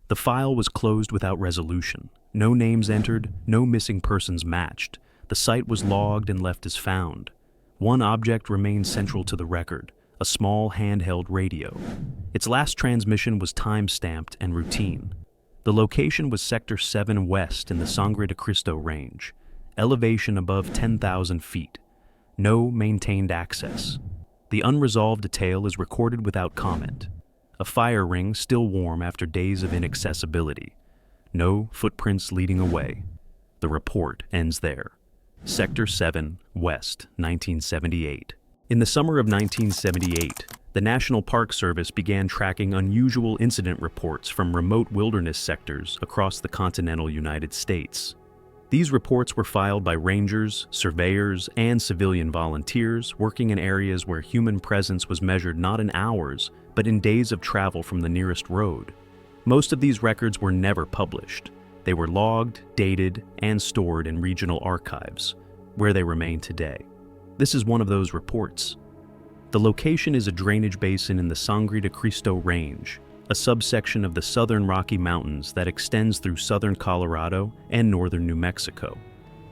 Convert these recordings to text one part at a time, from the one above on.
The file was closed without resolution. No names entered, no missing persons matched. The site was logged and left as found. One object remained central to the record, a small handheld radio. Its last transmission was time-stamped and routine. The location was Sector 7 West in the Sangre de Cristo Range, elevation above 10,000 feet. No maintained access. The unresolved detail is recorded without comment. A fire ring still warm after days of inaccessibility. No footprints leading away. The report ends there. Sector 7 West, 1978. In the summer of 1978, the National Park Service began tracking unusual incident reports from remote wilderness sectors across the continental United States. These reports were filed by rangers, surveyors, and civilian volunteers working in areas where human presence was measured not in hours, but in days of travel from the nearest road. Most of these records were never published. They were logged, dated, and stored in regional archives, where they remain today. This is one of those reports. The location is a drainage basin in the Sangre de Cristo Range, a subsection of the southern Rocky Mountains that extends through southern Colorado and northern New Mexico.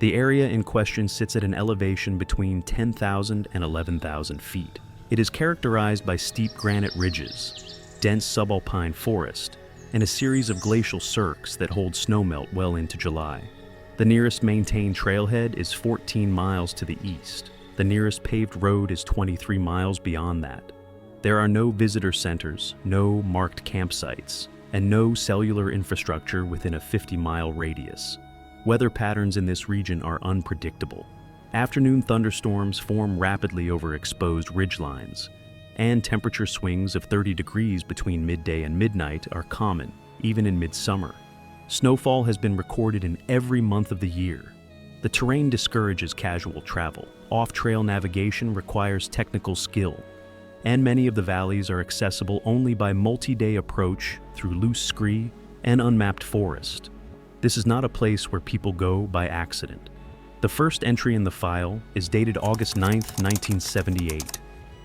The area in question sits at an elevation between 10,000 and 11,000 feet. It is characterized by steep granite ridges, dense subalpine forest, and a series of glacial cirques that hold snowmelt well into July. The nearest maintained trailhead is 14 miles to the east. The nearest paved road is 23 miles beyond that. There are no visitor centers, no marked campsites, and no cellular infrastructure within a 50-mile radius. Weather patterns in this region are unpredictable. Afternoon thunderstorms form rapidly over exposed ridgelines, and temperature swings of 30 degrees between midday and midnight are common, even in midsummer. Snowfall has been recorded in every month of the year. The terrain discourages casual travel. Off-trail navigation requires technical skill, and many of the valleys are accessible only by multi-day approach through loose scree and unmapped forest. This is not a place where people go by accident. The first entry in the file is dated August 9, 1978.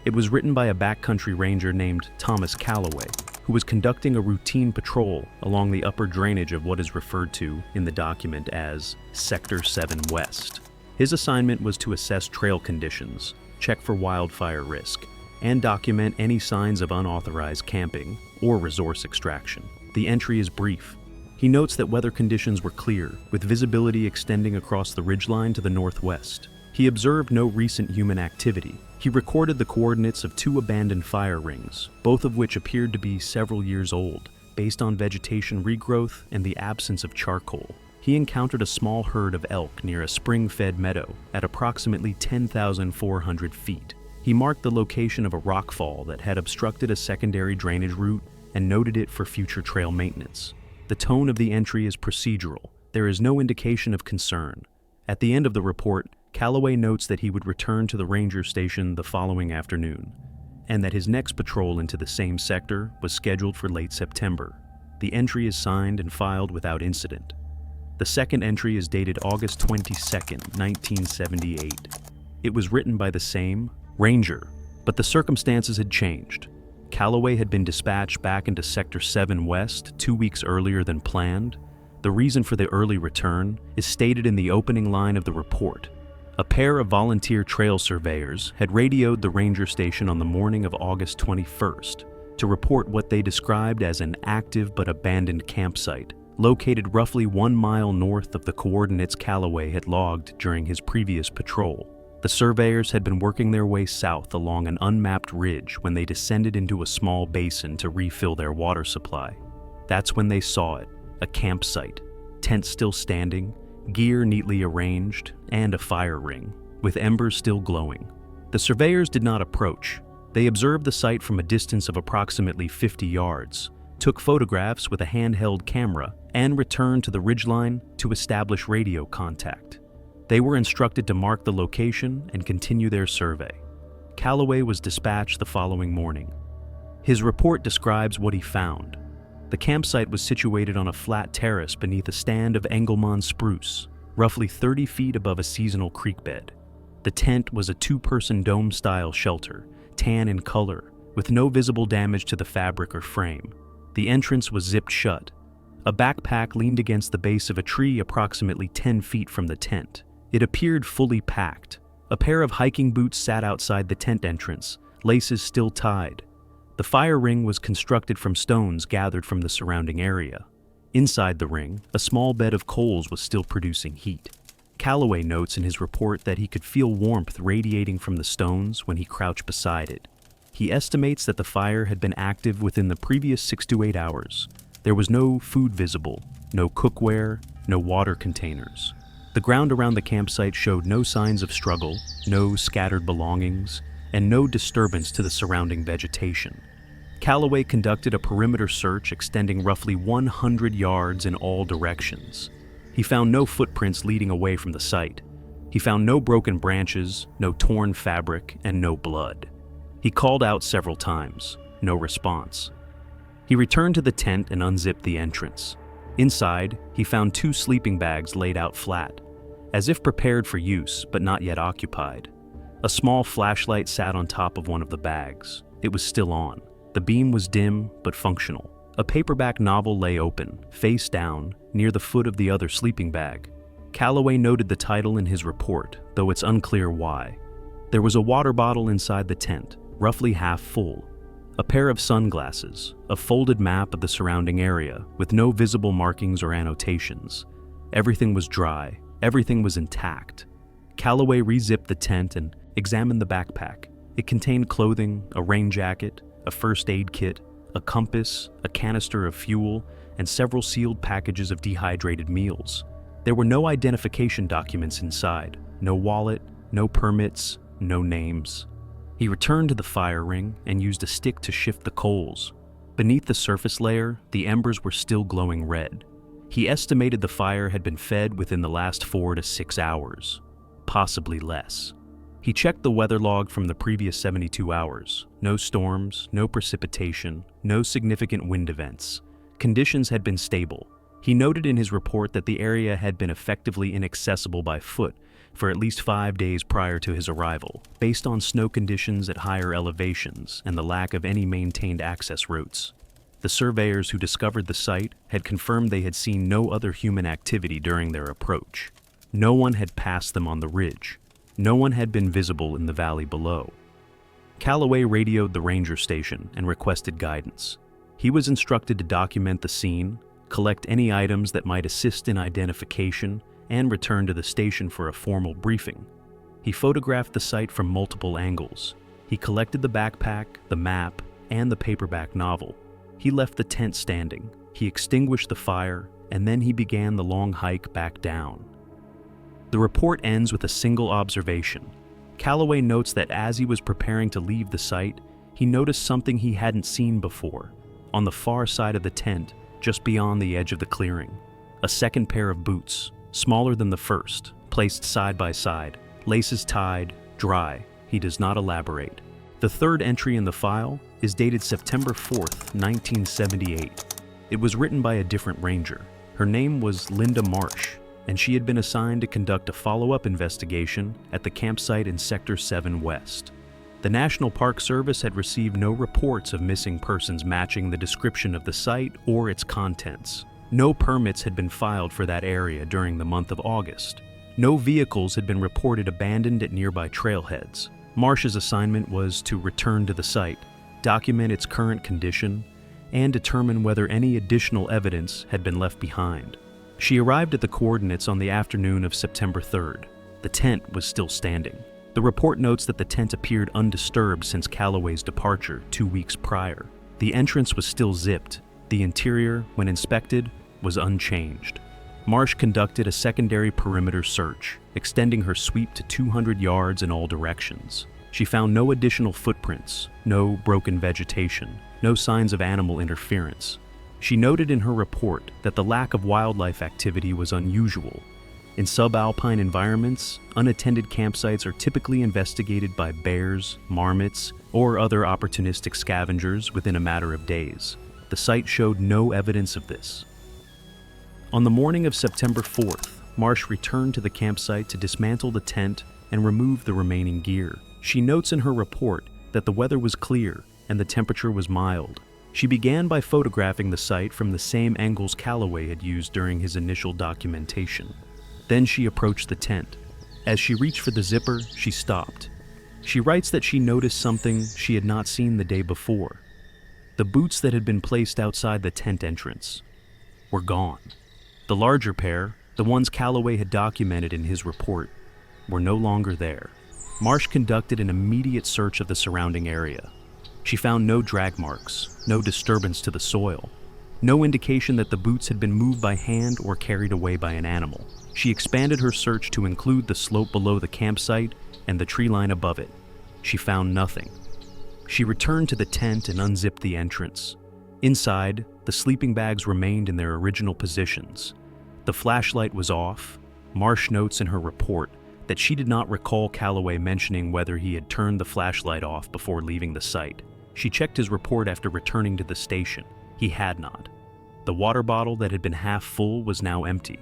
It was written by a backcountry ranger named Thomas Calloway, who was conducting a routine patrol along the upper drainage of what is referred to in the document as Sector 7 West. His assignment was to assess trail conditions, check for wildfire risk, and document any signs of unauthorized camping or resource extraction. The entry is brief. He notes that weather conditions were clear, with visibility extending across the ridgeline to the northwest. He observed no recent human activity. He recorded the coordinates of 2 abandoned fire rings, both of which appeared to be several years old, based on vegetation regrowth and the absence of charcoal. He encountered a small herd of elk near a spring-fed meadow at approximately 10,400 feet. He marked the location of a rockfall that had obstructed a secondary drainage route and noted it for future trail maintenance. The tone of the entry is procedural. There is no indication of concern. At the end of the report, Calloway notes that he would return to the ranger station the following afternoon, and that his next patrol into the same sector was scheduled for late September. The entry is signed and filed without incident. The second entry is dated August 22, 1978. It was written by the same ranger, but the circumstances had changed. Calloway had been dispatched back into Sector 7 West 2 weeks earlier than planned. The reason for the early return is stated in the opening line of the report. A pair of volunteer trail surveyors had radioed the ranger station on the morning of August 21st to report what they described as an active but abandoned campsite, located roughly 1 mile north of the coordinates Calloway had logged during his previous patrol. The surveyors had been working their way south along an unmapped ridge when they descended into a small basin to refill their water supply. That's when they saw it, a campsite, tents still standing, gear neatly arranged, and a fire ring, with embers still glowing. The surveyors did not approach. They observed the site from a distance of approximately 50 yards, took photographs with a handheld camera, and returned to the ridgeline to establish radio contact. They were instructed to mark the location and continue their survey. Calloway was dispatched the following morning. His report describes what he found. The campsite was situated on a flat terrace beneath a stand of Engelmann spruce, roughly 30 feet above a seasonal creek bed. The tent was a 2-person dome-style shelter, tan in color, with no visible damage to the fabric or frame. The entrance was zipped shut, A backpack leaned against the base of a tree approximately 10 feet from the tent. It appeared fully packed. A pair of hiking boots sat outside the tent entrance, laces still tied. The fire ring was constructed from stones gathered from the surrounding area. Inside the ring, a small bed of coals was still producing heat. Calloway notes in his report that he could feel warmth radiating from the stones when he crouched beside it. He estimates that the fire had been active within the previous 6 to 8 hours. There was no food visible, no cookware, no water containers. The ground around the campsite showed no signs of struggle, no scattered belongings, and no disturbance to the surrounding vegetation. Calloway conducted a perimeter search extending roughly 100 yards in all directions. He found no footprints leading away from the site. He found no broken branches, no torn fabric, and no blood. He called out several times, no response. He returned to the tent and unzipped the entrance. Inside, he found 2 sleeping bags laid out flat, as if prepared for use but not yet occupied. A small flashlight sat on top of one of the bags. It was still on. The beam was dim but functional. A paperback novel lay open, face down, near the foot of the other sleeping bag. Calloway noted the title in his report, though it's unclear why. There was a water bottle inside the tent, roughly half full. A pair of sunglasses, a folded map of the surrounding area, with no visible markings or annotations. Everything was dry, everything was intact. Calloway re-zipped the tent and examined the backpack. It contained clothing, a rain jacket, a first aid kit, a compass, a canister of fuel, and several sealed packages of dehydrated meals. There were no identification documents inside, no wallet, no permits, no names. He returned to the fire ring and used a stick to shift the coals. Beneath the surface layer, the embers were still glowing red. He estimated the fire had been fed within the last 4 to 6 hours, possibly less. He checked the weather log from the previous 72 hours. No storms, no precipitation, no significant wind events. Conditions had been stable. He noted in his report that the area had been effectively inaccessible by foot for at least 5 days prior to his arrival, based on snow conditions at higher elevations and the lack of any maintained access routes. The surveyors who discovered the site had confirmed they had seen no other human activity during their approach. No one had passed them on the ridge. No one had been visible in the valley below. Calloway radioed the ranger station and requested guidance. He was instructed to document the scene, collect any items that might assist in identification, and return to the station for a formal briefing. He photographed the site from multiple angles. He collected the backpack, the map, and the paperback novel. He left the tent standing. He extinguished the fire, and then he began the long hike back down. The report ends with a single observation. Calloway notes that as he was preparing to leave the site, he noticed something he hadn't seen before. On the far side of the tent, just beyond the edge of the clearing, a second pair of boots, smaller than the first, placed side by side, laces tied, dry. He does not elaborate. The third entry in the file is dated September 4th, 1978. It was written by a different ranger. Her name was Linda Marsh, and she had been assigned to conduct a follow-up investigation at the campsite in Sector 7 West. The National Park Service had received no reports of missing persons matching the description of the site or its contents. No permits had been filed for that area during the month of August. No vehicles had been reported abandoned at nearby trailheads. Marsh's assignment was to return to the site, document its current condition, and determine whether any additional evidence had been left behind. She arrived at the coordinates on the afternoon of September 3rd. The tent was still standing. The report notes that the tent appeared undisturbed since Calloway's departure 2 weeks prior. The entrance was still zipped. The interior, when inspected, was unchanged. Marsh conducted a secondary perimeter search, extending her sweep to 200 yards in all directions. She found no additional footprints, no broken vegetation, no signs of animal interference. She noted in her report that the lack of wildlife activity was unusual. In subalpine environments, unattended campsites are typically investigated by bears, marmots, or other opportunistic scavengers within a matter of days. The site showed no evidence of this. On the morning of September 4th, Marsh returned to the campsite to dismantle the tent and remove the remaining gear. She notes in her report that the weather was clear and the temperature was mild. She began by photographing the site from the same angles Calloway had used during his initial documentation. Then she approached the tent. As she reached for the zipper, she stopped. She writes that she noticed something she had not seen the day before. The boots that had been placed outside the tent entrance were gone. The larger pair, the ones Calloway had documented in his report, were no longer there. Marsh conducted an immediate search of the surrounding area. She found no drag marks, no disturbance to the soil, no indication that the boots had been moved by hand or carried away by an animal. She expanded her search to include the slope below the campsite and the tree line above it. She found nothing. She returned to the tent and unzipped the entrance. Inside, the sleeping bags remained in their original positions. The flashlight was off. Marsh notes in her report that she did not recall Calloway mentioning whether he had turned the flashlight off before leaving the site. She checked his report after returning to the station. He had not. The water bottle that had been half full was now empty.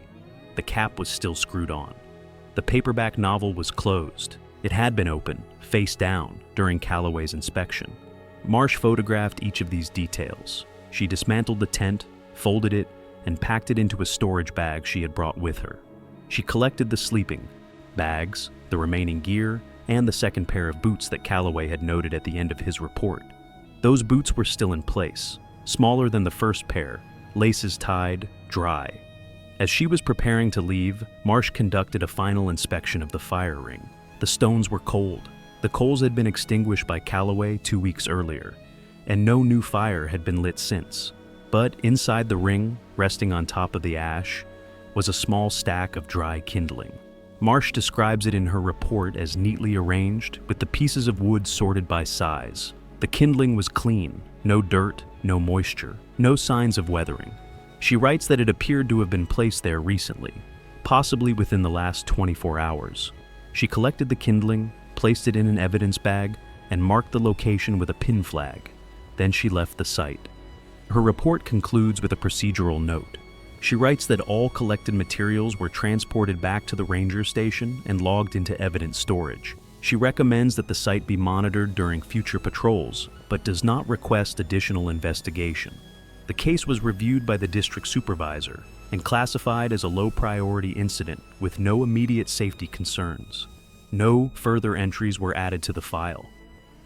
The cap was still screwed on. The paperback novel was closed. It had been open, face down, during Calloway's inspection. Marsh photographed each of these details. She dismantled the tent, folded it, and packed it into a storage bag she had brought with her. She collected the sleeping bags, the remaining gear, and the second pair of boots that Calloway had noted at the end of his report. Those boots were still in place, smaller than the first pair, laces tied, dry. As she was preparing to leave, Marsh conducted a final inspection of the fire ring. The stones were cold. The coals had been extinguished by Calloway 2 weeks earlier, and no new fire had been lit since. But inside the ring, resting on top of the ash, was a small stack of dry kindling. Marsh describes it in her report as neatly arranged, with the pieces of wood sorted by size. The kindling was clean, no dirt, no moisture, no signs of weathering. She writes that it appeared to have been placed there recently, possibly within the last 24 hours. She collected the kindling, placed it in an evidence bag, and marked the location with a pin flag. Then she left the site. Her report concludes with a procedural note. She writes that all collected materials were transported back to the ranger station and logged into evidence storage. She recommends that the site be monitored during future patrols, but does not request additional investigation. The case was reviewed by the district supervisor and classified as a low-priority incident with no immediate safety concerns. No further entries were added to the file.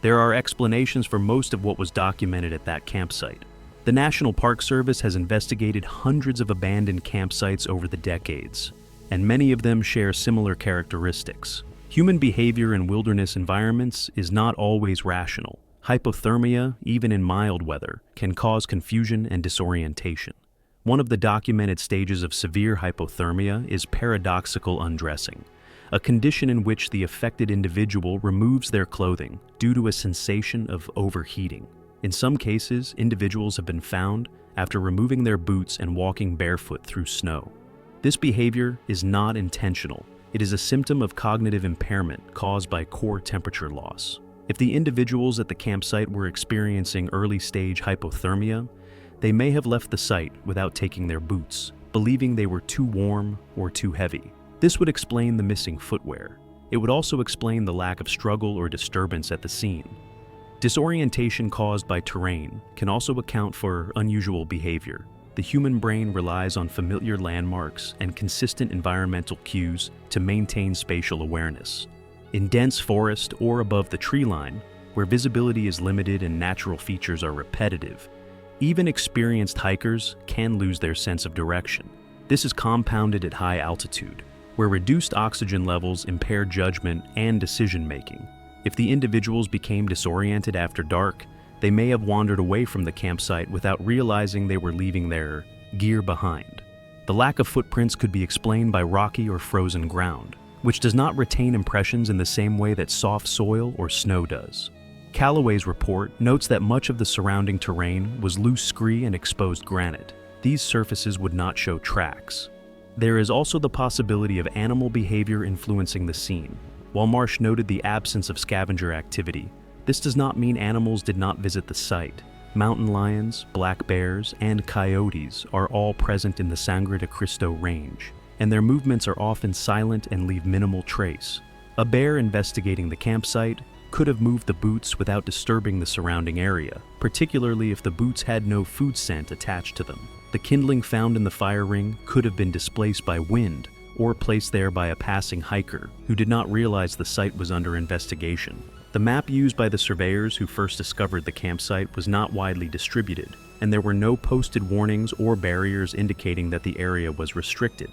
There are explanations for most of what was documented at that campsite. The National Park Service has investigated hundreds of abandoned campsites over the decades, and many of them share similar characteristics. Human behavior in wilderness environments is not always rational. Hypothermia, even in mild weather, can cause confusion and disorientation. One of the documented stages of severe hypothermia is paradoxical undressing, a condition in which the affected individual removes their clothing due to a sensation of overheating. In some cases, individuals have been found after removing their boots and walking barefoot through snow. This behavior is not intentional. It is a symptom of cognitive impairment caused by core temperature loss. If the individuals at the campsite were experiencing early-stage hypothermia, they may have left the site without taking their boots, believing they were too warm or too heavy. This would explain the missing footwear. It would also explain the lack of struggle or disturbance at the scene. Disorientation caused by terrain can also account for unusual behavior. The human brain relies on familiar landmarks and consistent environmental cues to maintain spatial awareness. In dense forest or above the tree line, where visibility is limited and natural features are repetitive, even experienced hikers can lose their sense of direction. This is compounded at high altitude, where reduced oxygen levels impair judgment and decision-making. If the individuals became disoriented after dark, they may have wandered away from the campsite without realizing they were leaving their gear behind. The lack of footprints could be explained by rocky or frozen ground, which does not retain impressions in the same way that soft soil or snow does. Calloway's report notes that much of the surrounding terrain was loose scree and exposed granite. These surfaces would not show tracks. There is also the possibility of animal behavior influencing the scene. While Marsh noted the absence of scavenger activity, this does not mean animals did not visit the site. Mountain lions, black bears, and coyotes are all present in the Sangre de Cristo Range, and their movements are often silent and leave minimal trace. A bear investigating the campsite could have moved the boots without disturbing the surrounding area, particularly if the boots had no food scent attached to them. The kindling found in the fire ring could have been displaced by wind or placed there by a passing hiker who did not realize the site was under investigation. The map used by the surveyors who first discovered the campsite was not widely distributed, and there were no posted warnings or barriers indicating that the area was restricted.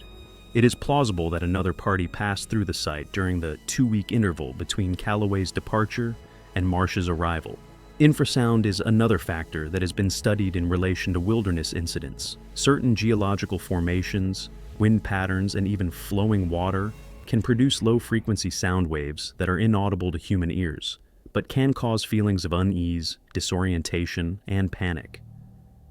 It is plausible that another party passed through the site during the 2-week interval between Calloway's departure and Marsh's arrival. Infrasound is another factor that has been studied in relation to wilderness incidents. Certain geological formations, wind patterns, and even flowing water can produce low-frequency sound waves that are inaudible to human ears, but can cause feelings of unease, disorientation, and panic.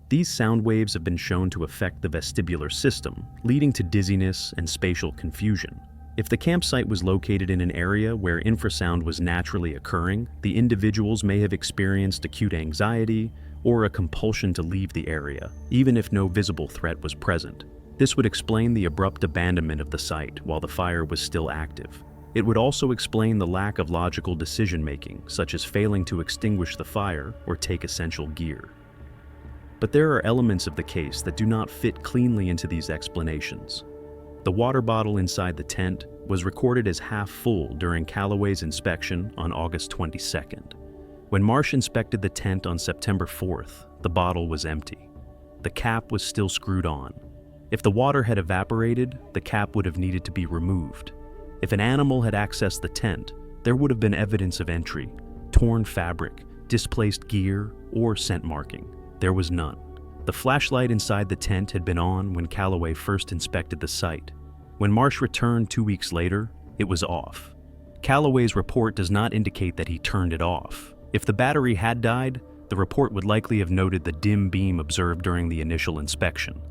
These sound waves have been shown to affect the vestibular system, leading to dizziness and spatial confusion. If the campsite was located in an area where infrasound was naturally occurring, the individuals may have experienced acute anxiety or a compulsion to leave the area, even if no visible threat was present. This would explain the abrupt abandonment of the site while the fire was still active. It would also explain the lack of logical decision-making, such as failing to extinguish the fire or take essential gear. But there are elements of the case that do not fit cleanly into these explanations. The water bottle inside the tent was recorded as half full during Calloway's inspection on August 22nd. When Marsh inspected the tent on September 4th, the bottle was empty. The cap was still screwed on. If the water had evaporated, the cap would have needed to be removed. If an animal had accessed the tent, there would have been evidence of entry, torn fabric, displaced gear, or scent marking. There was none. The flashlight inside the tent had been on when Calloway first inspected the site. When Marsh returned 2 weeks later, it was off. Calloway's report does not indicate that he turned it off. If the battery had died, the report would likely have noted the dim beam observed during the initial inspection.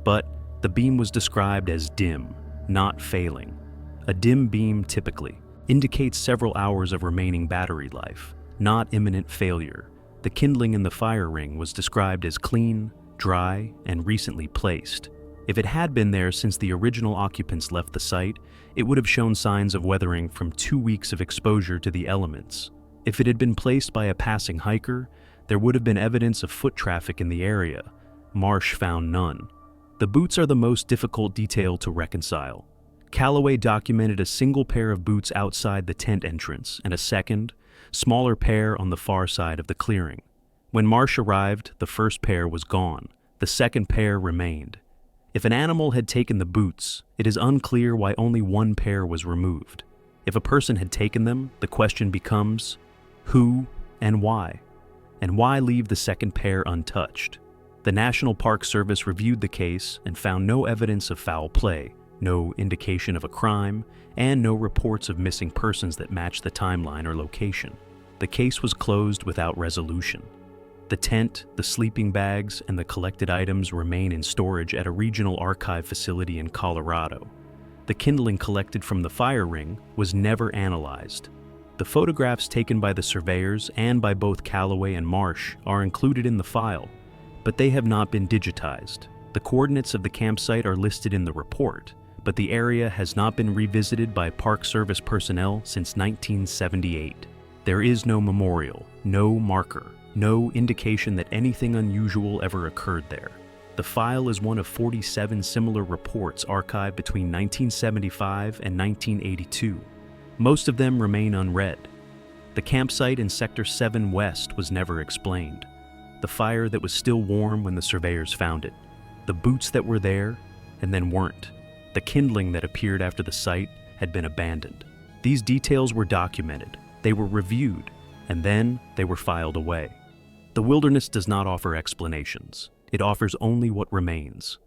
But the beam was described as dim, not failing. A dim beam typically indicates several hours of remaining battery life, not imminent failure. The kindling in the fire ring was described as clean, dry, and recently placed. If it had been there since the original occupants left the site, it would have shown signs of weathering from 2 weeks of exposure to the elements. If it had been placed by a passing hiker, there would have been evidence of foot traffic in the area. Marsh found none. The boots are the most difficult detail to reconcile. Calloway documented a single pair of boots outside the tent entrance and a second, smaller pair on the far side of the clearing. When Marsh arrived, the first pair was gone. The second pair remained. If an animal had taken the boots, it is unclear why only one pair was removed. If a person had taken them, the question becomes, who and why? And why leave the second pair untouched? The National Park Service reviewed the case and found no evidence of foul play, no indication of a crime, and no reports of missing persons that matched the timeline or location. The case was closed without resolution. The tent, the sleeping bags, and the collected items remain in storage at a regional archive facility in Colorado. The kindling collected from the fire ring was never analyzed. The photographs taken by the surveyors and by both Calloway and Marsh are included in the file, but they have not been digitized. The coordinates of the campsite are listed in the report, but the area has not been revisited by Park Service personnel since 1978. There is no memorial, no marker, no indication that anything unusual ever occurred there. The file is one of 47 similar reports archived between 1975 and 1982. Most of them remain unread. The campsite in Sector 7 West was never explained. The fire that was still warm when the surveyors found it. The boots that were there and then weren't. The kindling that appeared after the site had been abandoned. These details were documented, they were reviewed, and then they were filed away. The wilderness does not offer explanations. It offers only what remains.